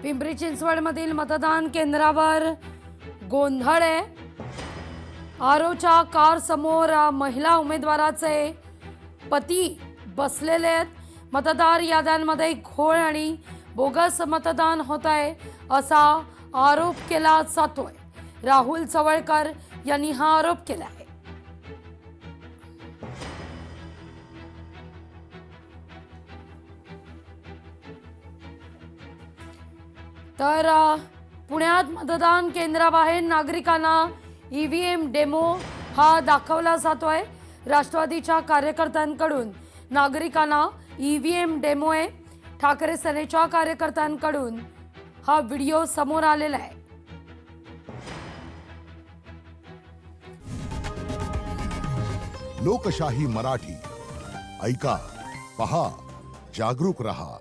पिंपरी चिंचवडमधील मतदान केंद्रावर गोंधळ आहे। आरोच्या कार समोर महिला उमेदवाराचे पती बसलेले आहेत। मतदार याद्यांमध्ये घोळ आणि बोगस मतदान होत आहे असा आरोप केला जातोय। राहुल चवळकर यांनी हा आरोप केला आहे। तर पुण्यात मतदान केंद्राबाहेर नागरिकांना ईव्हीएम डेमो हा दाखवला जातोय। राष्ट्रवादीच्या कार्यकर्त्यांकडून नागरिकांना ईव्हीएम डेमो आहे। ठाकरे सेनेच्या कार्यकर्त्यांकडून हा व्हिडिओ समोर आलेला आहे। लोकशाही मराठी ऐका, पहा, जागरूक रहा।